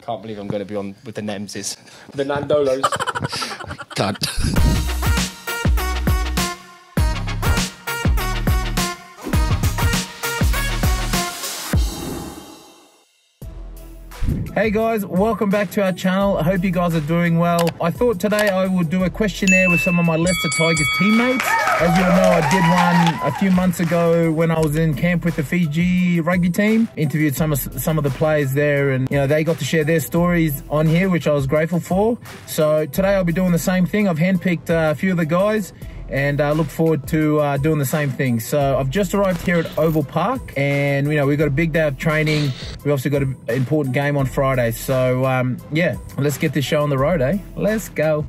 can't believe I'm going to be on with the Nemses. The Nadolos. Cunt. Hey guys, welcome back to our channel. I hope you guys are doing well. I thought today I would do a questionnaire with some of my Leicester Tigers teammates. As you all know, I did one a few months ago when I was in camp with the Fiji rugby team. Interviewed some of the players there, and you know, they got to share their stories on here, which I was grateful for. So today I'll be doing the same thing. I've handpicked a few of the guys, and I look forward to doing the same thing. So I've just arrived here at Oval Park, and you know, we've got a big day of training. We've also got an important game on Friday. So yeah, let's get this show on the road, eh? Let's go.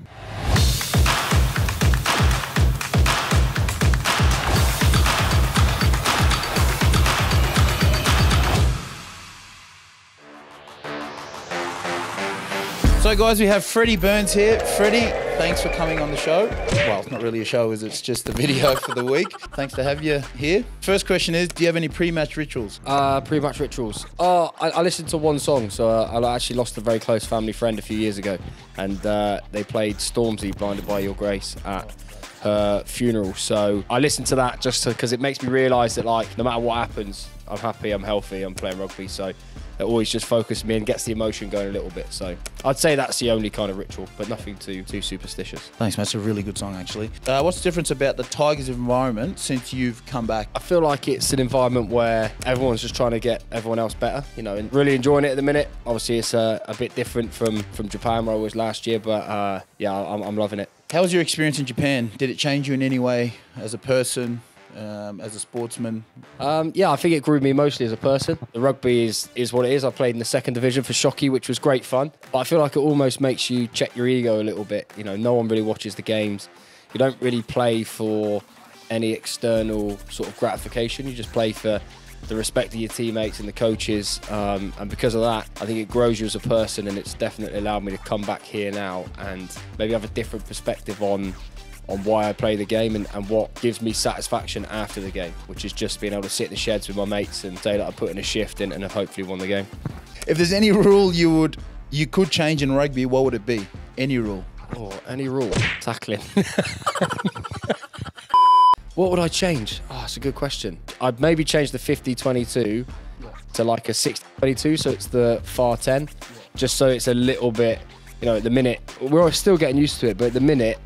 So guys, we have Freddie Burns here. Freddie, thanks for coming on the show. Well, it's not really a show, is it? It's just a video for the week. Thanks to have you here. First question is, do you have any pre-match rituals? Pre-match rituals. I listened to one song. So I actually lost a very close family friend a few years ago, and they played Stormzy, Blinded by Your Grace, at her funeral. So I listened to that just because it makes me realise that, like, no matter what happens, I'm happy, I'm healthy, I'm playing rugby. So it always just focuses me and gets the emotion going a little bit. So I'd say that's the only kind of ritual, but nothing too superstitious. Thanks, man. It's a really good song, actually. What's the difference about the Tigers environment since you've come back? I feel like it's an environment where everyone's just trying to get everyone else better, you know, and really enjoying it at the minute. Obviously, it's a bit different from Japan, where I was last year, but yeah, I'm loving it. How was your experience in Japan? Did it change you in any way as a person? As a sportsman? Yeah, I think it grew me emotionally as a person. The rugby is what it is. I played in the second division for Shockey, which was great fun. But I feel like it almost makes you check your ego a little bit. You know, no one really watches the games. You don't really play for any external sort of gratification. You just play for the respect of your teammates and the coaches. And because of that, I think it grows you as a person, and it's definitely allowed me to come back here now and maybe have a different perspective on why I play the game and what gives me satisfaction after the game, which is just being able to sit in the sheds with my mates and say that I put in a shift and have hopefully won the game. If there's any rule you could change in rugby, what would it be? Any rule? Oh, any rule? Tackling. What would I change? Oh, that's a good question. I'd maybe change the 50-22 to like a 60-22, so it's the far 10, just so it's a little bit, you know, at the minute, we're still getting used to it, but at the minute,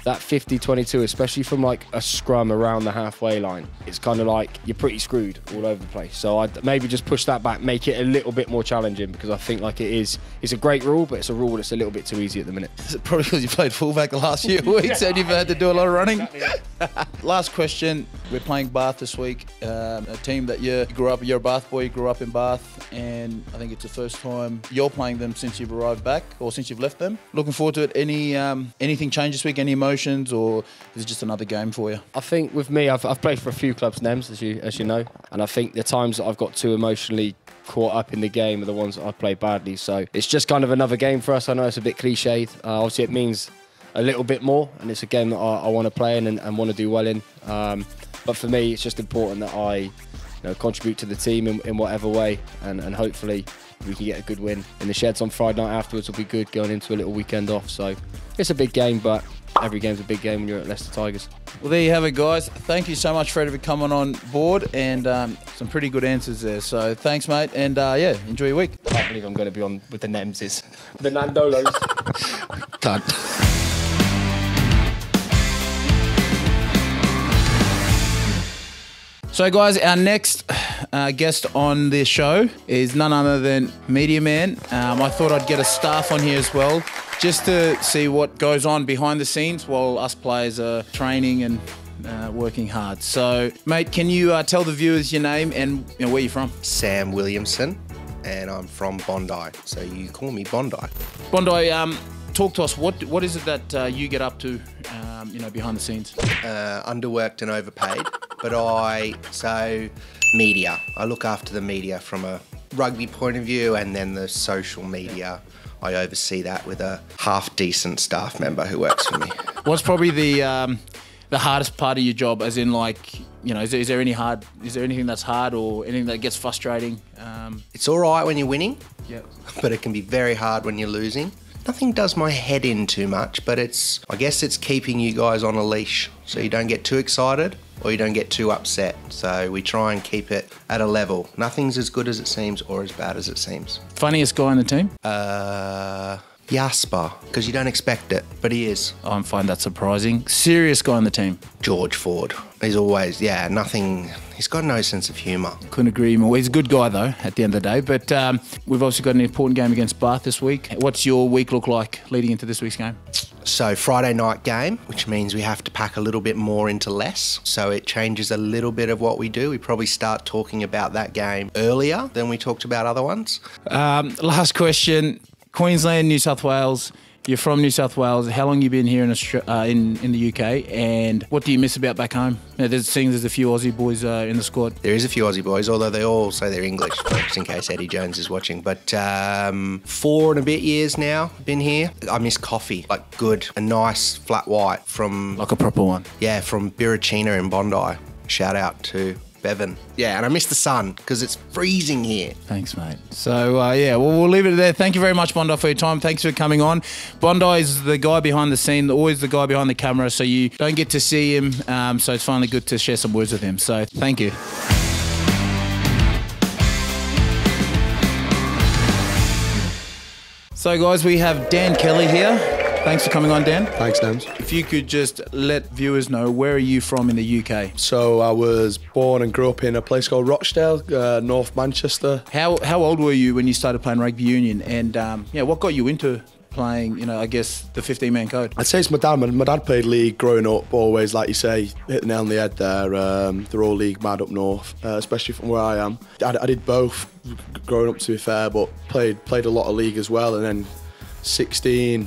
that 50-22, especially from like a scrum around the halfway line, it's kind of like you're pretty screwed all over the place. So I'd maybe just push that back, make it a little bit more challenging, because I think like it's a great rule, but it's a rule that's a little bit too easy at the minute. Is it probably because you played fullback the last few weeks and you've had to do a lot of running? Last question, we're playing Bath this week, a team that you grew up, you're a Bath boy, you grew up in Bath, and I think it's the first time you're playing them since you've arrived back, or since you've left them. Looking forward to it. Anything change this week, any emotions, or is it just another game for you? I think with me, I've played for a few clubs, Nems, as you know, and I think the times that I've got too emotionally caught up in the game are the ones that I play badly. So it's just kind of another game for us. I know it's a bit cliched. Obviously, it means a little bit more, and it's a game that I want to play in and want to do well in. But for me, it's just important that I contribute to the team in whatever way, and hopefully we can get a good win. In the sheds on Friday night afterwards will be good, going into a little weekend off. So it's a big game, but every game's a big game when you're at Leicester Tigers. Well, there you have it, guys. Thank you so much, Freddie, for coming on board, and some pretty good answers there. So thanks, mate, and yeah, enjoy your week. I can't believe I'm going to be on with the Nemses. The Nadolos. Cunt. So guys, our next guest on this show is none other than Media Man. I thought I'd get a staff on here as well, just to see what goes on behind the scenes while us players are training and working hard. So, mate, can you tell the viewers your name and where you're from? Sam Williamson, and I'm from Bondi, so you call me Bondi. Bondi, talk to us. What is it that you get up to, behind the scenes? Underworked and overpaid, but media. I look after the media from a rugby point of view, and then the social media. I oversee that with a half-decent staff member who works for me. What's probably the hardest part of your job? As in, like, is there anything that's hard or anything that gets frustrating? It's all right when you're winning. but it can be very hard when you're losing. Nothing does my head in too much, but I guess it's keeping you guys on a leash so you don't get too excited or you don't get too upset. So we try and keep it at a level. Nothing's as good as it seems or as bad as it seems. Funniest guy on the team? Jasper, because you don't expect it, but he is. I find that surprising. Serious guy on the team? George Ford. He's always, nothing. He's got no sense of humour. Couldn't agree more. He's a good guy, though, at the end of the day. But we've obviously got an important game against Bath this week. What's your week look like leading into this week's game? So Friday night game, which means we have to pack a little bit more into less. So it changes a little bit of what we do. We probably start talking about that game earlier than we talked about other ones. Last question. Queensland, New South Wales. You're from New South Wales. How long have you been here in the UK? And what do you miss about back home? There's a few Aussie boys in the squad. There is a few Aussie boys, although they all say they're English, just in case Eddie Jones is watching. But 4 and a bit years now, been here. I miss coffee, like good, a nice flat white from... Like a proper one? Yeah, from Birachina in Bondi. Shout out to Bevan. Yeah, and I miss the sun because it's freezing here. Thanks, mate. So, we'll leave it there. Thank you very much, Bondi, for your time. Thanks for coming on. Bondi is the guy behind the scene, always the guy behind the camera, so you don't get to see him. So it's finally good to share some words with him. So, thank you. So, guys, we have Dan Kelly here. Thanks for coming on, Dan. Thanks, Nams. If you could just let viewers know, where are you from in the UK? So I was born and grew up in a place called Rochdale, North Manchester. How old were you when you started playing rugby union? And what got you into playing, I guess, the 15-man code? I'd say it's my dad. My dad played league growing up, always, like you say, hit the nail on the head there. They're all league mad up north, especially from where I am. I did both growing up, to be fair, but played a lot of league as well. And then 16,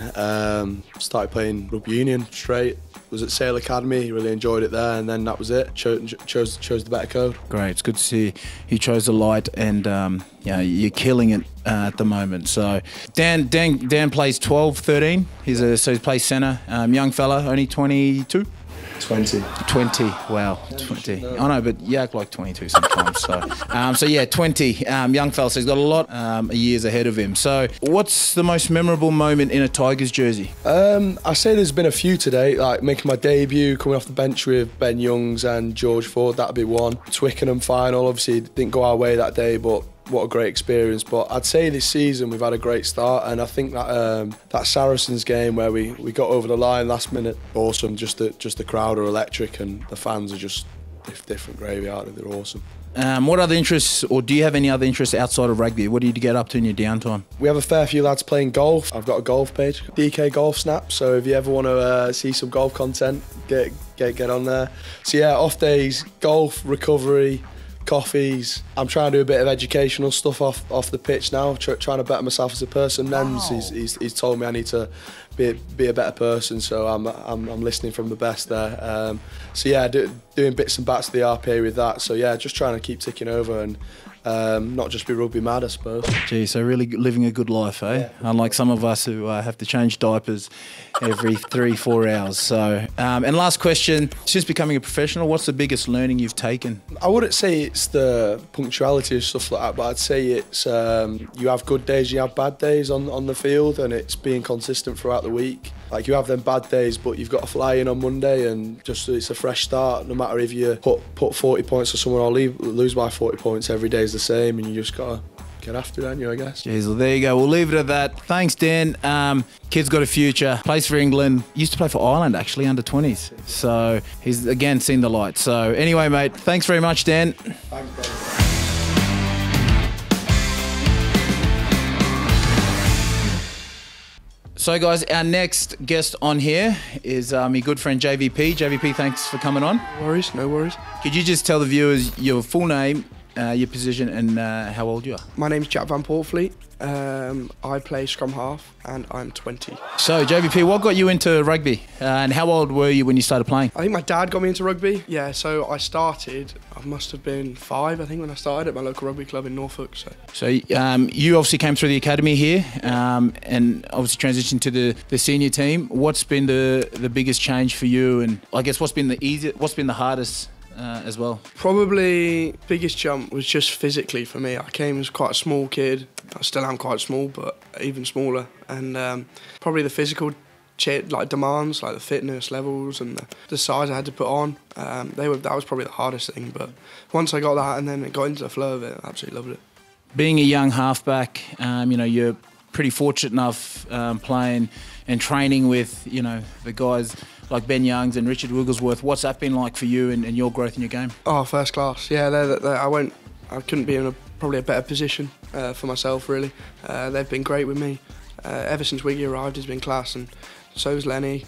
started playing rugby union straight. Was at Sale Academy, really enjoyed it there, and then that was it. Chose the better code. Great, it's good to see you chose the light, and you're killing it at the moment. So Dan plays 12, 13. He plays centre. Young fella, only 22. 20. 20, wow, 20. I know, but you act like 22 sometimes. So 20, young fella, so he's got a lot of years ahead of him. So what's the most memorable moment in a Tigers jersey? I say there's been a few today, like making my debut, coming off the bench with Ben Youngs and George Ford, that'd be one. Twickenham final, obviously didn't go our way that day, but what a great experience. But I'd say this season we've had a great start, and I think that that Saracens game where we got over the line last minute, awesome. Just the crowd are electric, and the fans are just different gravy, aren't they? They're awesome. What other interests, or do you have any other interests outside of rugby? What do you get up to in your downtime? We have a fair few lads playing golf. I've got a golf page, DK Golf Snap, so if you ever want to see some golf content, get on there. So yeah, off days, golf, recovery, coffees. I'm trying to do a bit of educational stuff off the pitch now, trying to better myself as a person. Nems, he's told me I need to be a better person, so I'm listening from the best there. So yeah, doing bits and bats of the RPA with that. So yeah, just trying to keep ticking over and not just be rugby mad, I suppose. Gee, so really living a good life, eh? Yeah. Unlike some of us who have to change diapers every 3-4 hours. So, and last question, since becoming a professional, what's the biggest learning you've taken? I wouldn't say it's the punctuality and stuff like that, but I'd say it's you have good days, you have bad days on the field, and it's being consistent throughout the week. Like, you have them bad days, but you've got to fly in on Monday, and just it's a fresh start. No matter if you put 40 points or someone or lose by 40 points, every day is the same, and you just got to get after it, don't you, I guess. Jeez, well, there you go. We'll leave it at that. Thanks, Dan. Kid's got a future. Plays for England. Used to play for Ireland, actually, under 20s. So he's, again, seen the light. So anyway, mate, thanks very much, Dan. Thanks, Ben. So, guys, our next guest on here is my good friend JVP. JVP, thanks for coming on. No worries, no worries. Could you just tell the viewers your full name, your position, and how old you are? My name's Jack van Poortvliet. I play scrum half, and I'm 20. So, JVP, what got you into rugby? And how old were you when you started playing? I think my dad got me into rugby. Yeah, so I must have been 5, I think, when I started at my local rugby club in Norfolk. So you obviously came through the academy here, and obviously transitioned to the senior team. What's been the biggest change for you? And I guess what's been the hardest as well? Probably biggest jump was just physically for me. I came as quite a small kid. I still am quite small, but even smaller. And probably the physical demands, like the fitness levels and the size I had to put on, that was probably the hardest thing. But once I got that and then it got into the flow of it, I absolutely loved it. Being a young halfback, you know, you're pretty fortunate enough playing and training with, you know, the guys like Ben Youngs and Richard Wigglesworth. What's that been like for you and your growth in your game? Oh, first class. Yeah, I couldn't be in probably a better position for myself, really. They've been great with me. Ever since Wiggy arrived, he's been class, and so is Lenny.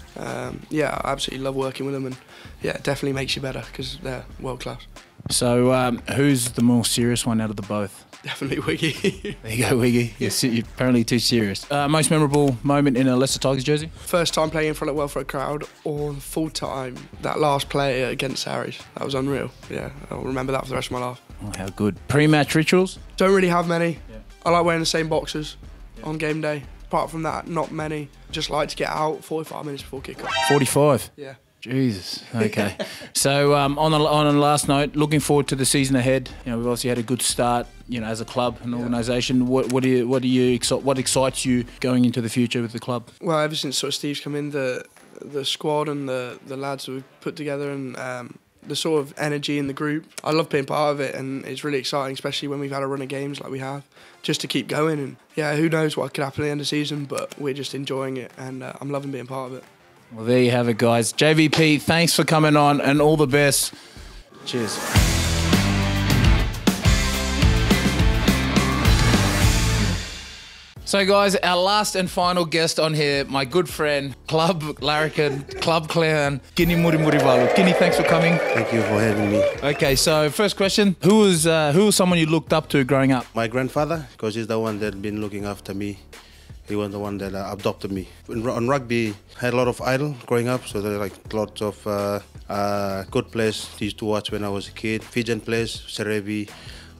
Yeah, I absolutely love working with them, and yeah, it definitely makes you better because they're world class. So who's the more serious one out of the both? Definitely Wiggy. There you go, Wiggy. You're apparently too serious. Most memorable moment in a Leicester Tigers jersey? First time playing in front of Welfare crowd, or full time, that last play against Harry's. That was unreal. Yeah, I'll remember that for the rest of my life. Oh, how good. Pre-match rituals? Don't really have many. Yeah. I like wearing the same boxers on game day. Apart from that, not many. Just like to get out 45 minutes before kick-off. 45? Yeah. Jesus. Okay. So on a last note, looking forward to the season ahead. You know, we've obviously had a good start, you know, as a club and organisation. What excites you going into the future with the club? Well, ever since sort of Steve's come in, the squad and the lads that we've put together, and the sort of energy in the group, I love being part of it, and it's really exciting, especially when we've had a run of games like we have, just to keep going. And yeah, who knows what could happen at the end of the season, but we're just enjoying it, and I'm loving being part of it. Well, there you have it, guys. JVP, thanks for coming on, and all the best. Cheers. So, guys, our last and final guest on here, my good friend, club larrikin, club clown, Kini Murimurivalu. Kini, thanks for coming. Thank you for having me. Okay, so first question: who was someone you looked up to growing up? My grandfather, because he's the one that been looking after me. He was the one that adopted me. On rugby, I had a lot of idol growing up, so there are like lots of good players used to watch when I was a kid. Fijian players, Serevi,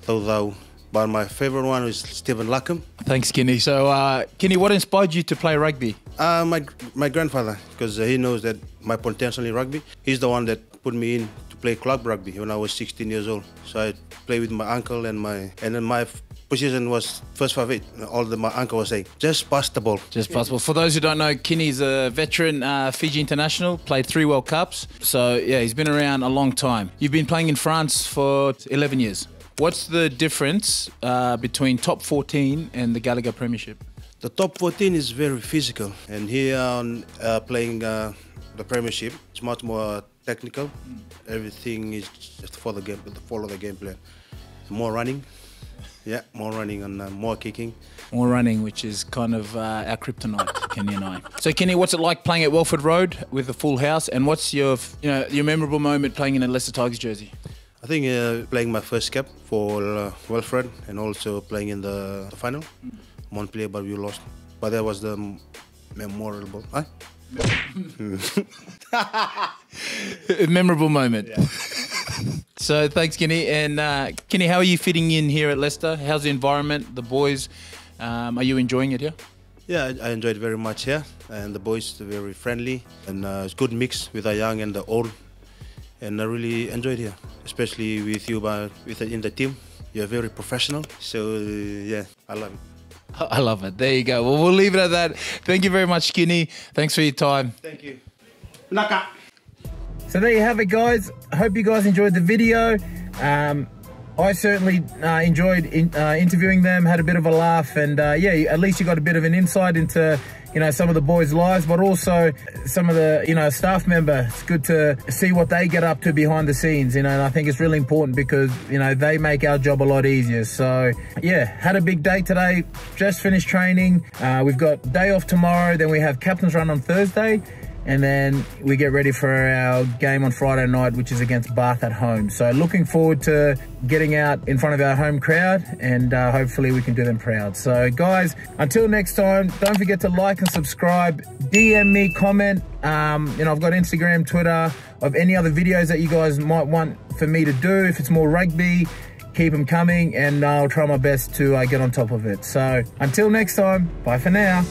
Thothau. But my favorite one is Stephen Luckham. Thanks, Kini. So, Kini, what inspired you to play rugby? My grandfather, because he knows that my potential in rugby. He's the one that put me in to play club rugby when I was 16 years old. So I played with my uncle, and then my position was first 5'8". My uncle was saying, just pass the ball. Just pass the ball. For those who don't know, Kini's a veteran Fiji international, played 3 World Cups. So, yeah, he's been around a long time. You've been playing in France for 11 years. What's the difference between top 14 and the Gallagher Premiership? The top 14 is very physical, and here on playing the Premiership, it's much more technical. Everything is just for the game, follow the game plan. More running, yeah, more running and more kicking. More running, which is kind of our kryptonite, Kenny and I. So, Kenny, what's it like playing at Welford Road with a full house, and what's your memorable moment playing in a Leicester Tigers jersey? I think playing my first cap for Welford, and also playing in the final. Montpellier, but we lost. But that was the memorable. Huh? Memorable moment. Yeah. So thanks, Kini. And Kini, how are you fitting in here at Leicester? How's the environment, the boys? Are you enjoying it here? Yeah, I enjoyed very much here, and the boys are very friendly, and it's good mix with the young and the old. And I really enjoyed here, especially with you in the team. You're very professional, so yeah, I love it. I love it. There you go. Well, we'll leave it at that. Thank you very much, Kini. Thanks for your time. Thank you. Naka. So there you have it, guys. I hope you guys enjoyed the video. I certainly enjoyed interviewing them, had a bit of a laugh, and yeah, at least you got a bit of an insight into some of the boys' lives, but also some of the staff member. It's good to see what they get up to behind the scenes, and I think it's really important because they make our job a lot easier. So yeah, had a big day today, just finished training. We've got day off tomorrow, then we have captain's run on Thursday, and then we get ready for our game on Friday night, which is against Bath at home. So looking forward to getting out in front of our home crowd, and hopefully we can do them proud. So guys, until next time, don't forget to like and subscribe, DM me, comment. I've got Instagram, Twitter, of any other videos that you guys might want for me to do. If it's more rugby, keep them coming, and I'll try my best to get on top of it. So until next time, bye for now.